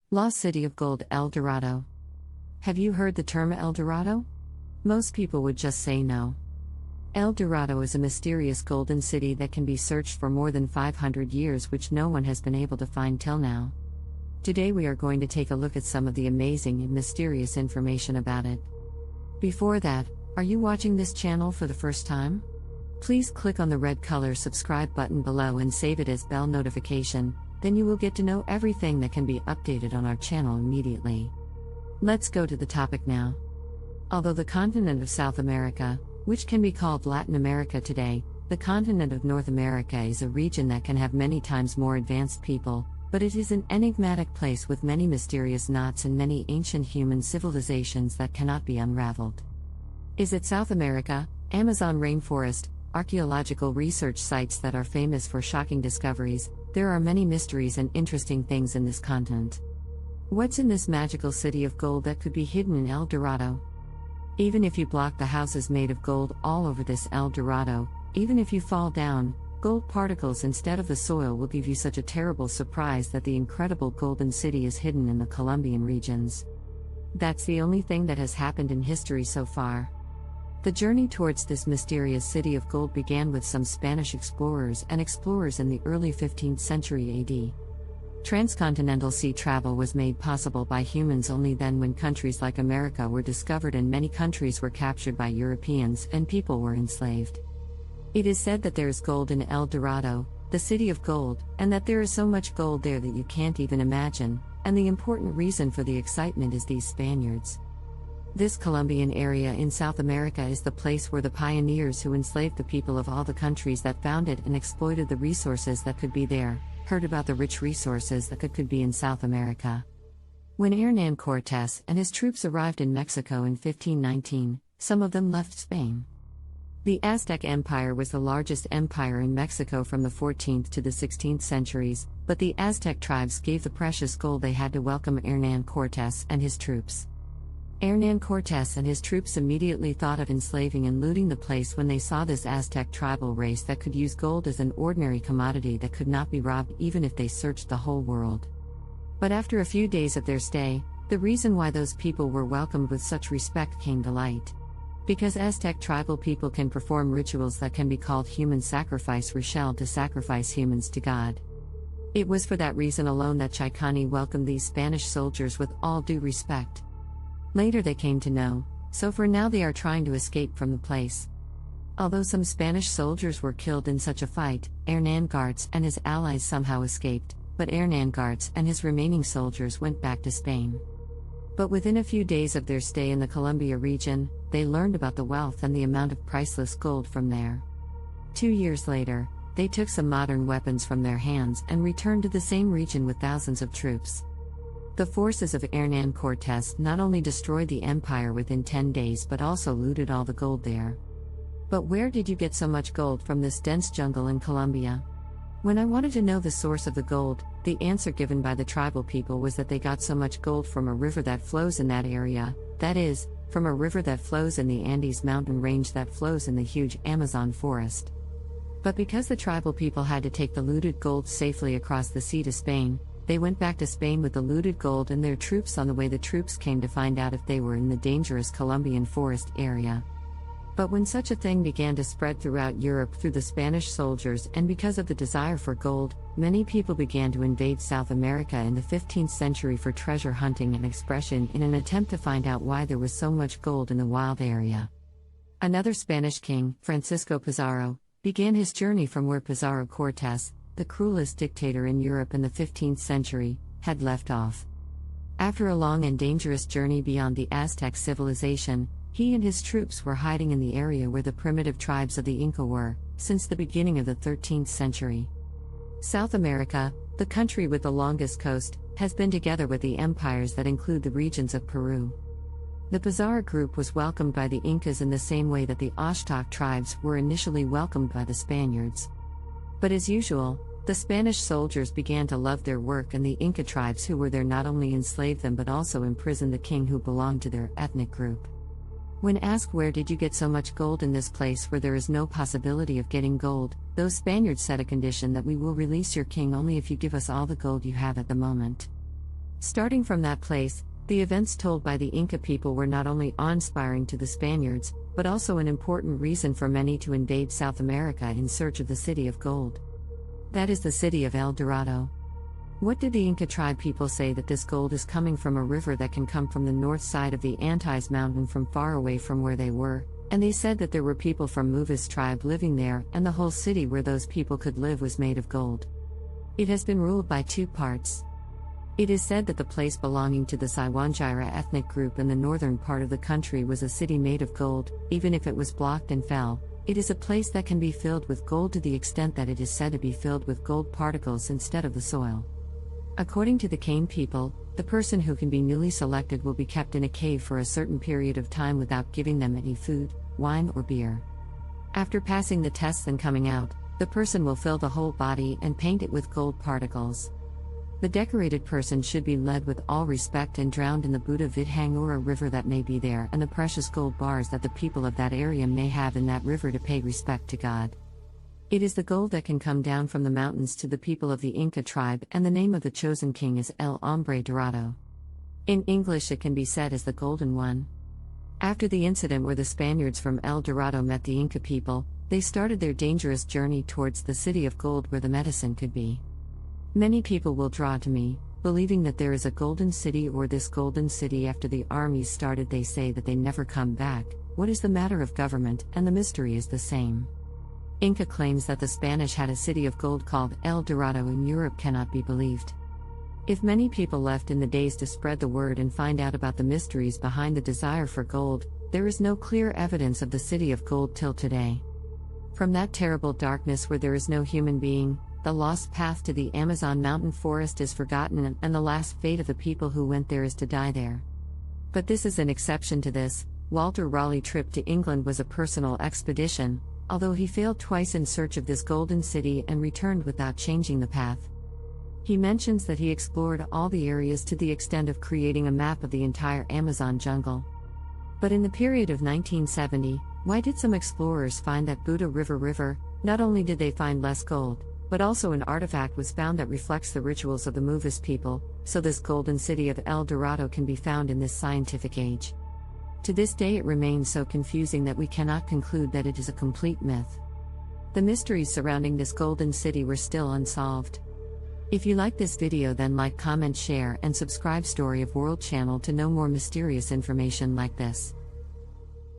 Lost City of Gold, El Dorado. Have you heard the term El Dorado? Most people would just say no. El Dorado is a mysterious golden city that can be searched for more than 500 years, which no one has been able to find till now. Today we are going to take a look at some of the amazing and mysterious information about it. Before that, are you watching this channel for the first time? Please click on the red color subscribe button below and save it as bell notification, then you will get to know everything that can be updated on our channel immediately. Let's go to the topic now. Although the continent of South America, which can be called Latin America today, the continent of North America is a region that can have many times more advanced people, but it is an enigmatic place with many mysterious knots and many ancient human civilizations that cannot be unraveled. Is it South America, Amazon rainforest, archaeological research sites that are famous for shocking discoveries? There are many mysteries and interesting things in this continent. What's in this magical city of gold that could be hidden in El Dorado? Even if you block the houses made of gold all over this El Dorado, even if you fall down, gold particles instead of the soil will give you such a terrible surprise that the incredible golden city is hidden in the Colombian regions. That's the only thing that has happened in history so far. The journey towards this mysterious city of gold began with some Spanish explorers in the early 15th century AD. Transcontinental sea travel was made possible by humans only then, when countries like America were discovered and many countries were captured by Europeans and people were enslaved. It is said that there is gold in El Dorado, the city of gold, and that there is so much gold there that you can't even imagine, and the important reason for the excitement is these Spaniards. This Colombian area in South America is the place where the pioneers who enslaved the people of all the countries that found it and exploited the resources that could be there, heard about the rich resources that could be in South America. When Hernán Cortés and his troops arrived in Mexico in 1519, some of them left Spain. The Aztec Empire was the largest empire in Mexico from the 14th to the 16th centuries, but the Aztec tribes gave the precious gold they had to welcome Hernán Cortés and his troops. Hernán Cortés and his troops immediately thought of enslaving and looting the place when they saw this Aztec tribal race that could use gold as an ordinary commodity that could not be robbed even if they searched the whole world. But after a few days of their stay, the reason why those people were welcomed with such respect came to light. Because Aztec tribal people can perform rituals that can be called human sacrifice ritual to sacrifice humans to God. It was for that reason alone that Chicani welcomed these Spanish soldiers with all due respect. Later they came to know, so for now they are trying to escape from the place. Although some Spanish soldiers were killed in such a fight, Hernán Cortés and his allies somehow escaped, but Hernán Cortés and his remaining soldiers went back to Spain. But within a few days of their stay in the Colombia region, they learned about the wealth and the amount of priceless gold from there. 2 years later, they took some modern weapons from their hands and returned to the same region with thousands of troops. The forces of Hernán Cortés not only destroyed the empire within 10 days but also looted all the gold there. But where did you get so much gold from this dense jungle in Colombia? When I wanted to know the source of the gold, the answer given by the tribal people was that they got so much gold from a river that flows in that area, that is, from a river that flows in the Andes mountain range that flows in the huge Amazon forest. But because the tribal people had to take the looted gold safely across the sea to Spain, they went back to Spain with the looted gold and their troops. On the way, the troops came to find out if they were in the dangerous Colombian forest area. But when such a thing began to spread throughout Europe through the Spanish soldiers and because of the desire for gold, many people began to invade South America in the 15th century for treasure hunting and expression in an attempt to find out why there was so much gold in the wild area. Another Spanish king, Francisco Pizarro, began his journey from where Pizarro Cortés, the cruelest dictator in Europe in the 15th century, had left off. After a long and dangerous journey beyond the Aztec civilization, he and his troops were hiding in the area where the primitive tribes of the Inca were, since the beginning of the 13th century. South America, the country with the longest coast, has been together with the empires that include the regions of Peru. The Pizarro group was welcomed by the Incas in the same way that the Aztec tribes were initially welcomed by the Spaniards. But as usual, the Spanish soldiers began to love their work, and the Inca tribes who were there not only enslaved them but also imprisoned the king who belonged to their ethnic group. When asked where did you get so much gold in this place where there is no possibility of getting gold, those Spaniards set a condition that we will release your king only if you give us all the gold you have at the moment. Starting from that place, the events told by the Inca people were not only awe-inspiring to the Spaniards, but also an important reason for many to invade South America in search of the city of gold. That is the city of El Dorado. What did the Inca tribe people say? That this gold is coming from a river that can come from the north side of the Andes mountain from far away from where they were, and they said that there were people from Muva's tribe living there, and the whole city where those people could live was made of gold. It has been ruled by two parts. It is said that the place belonging to the Saiwanjira ethnic group in the northern part of the country was a city made of gold. Even if it was blocked and fell, it is a place that can be filled with gold to the extent that it is said to be filled with gold particles instead of the soil. According to the Cane people, the person who can be newly selected will be kept in a cave for a certain period of time without giving them any food, wine or beer. After passing the tests and coming out, the person will fill the whole body and paint it with gold particles. The decorated person should be led with all respect and drowned in the Buddha Vidhang or a river that may be there, and the precious gold bars that the people of that area may have in that river to pay respect to God. It is the gold that can come down from the mountains to the people of the Inca tribe, and the name of the chosen king is El Hombre Dorado. In English it can be said as the Golden One. After the incident where the Spaniards from El Dorado met the Inca people, they started their dangerous journey towards the city of gold where the medicine could be. Many people will draw to me, believing that there is a golden city or this golden city. After the armies started, they say that they never come back. What is the matter of government? And the mystery is the same. Inca claims that the Spanish had a city of gold called El Dorado in Europe cannot be believed. If many people left in the days to spread the word and find out about the mysteries behind the desire for gold, there is no clear evidence of the city of gold till today. From that terrible darkness where there is no human being, the lost path to the Amazon mountain forest is forgotten, and the last fate of the people who went there is to die there. But this is an exception to this. Walter Raleigh's trip to England was a personal expedition, although he failed twice in search of this golden city and returned without changing the path. He mentions that he explored all the areas to the extent of creating a map of the entire Amazon jungle. But in the period of 1970, why did some explorers find that Buddha River? Not only did they find less gold, but also an artifact was found that reflects the rituals of the Muvis people, so this golden city of El Dorado can be found in this scientific age. To this day it remains so confusing that we cannot conclude that it is a complete myth. The mysteries surrounding this golden city were still unsolved. If you like this video, then like, comment, share and subscribe Story of World channel to know more mysterious information like this.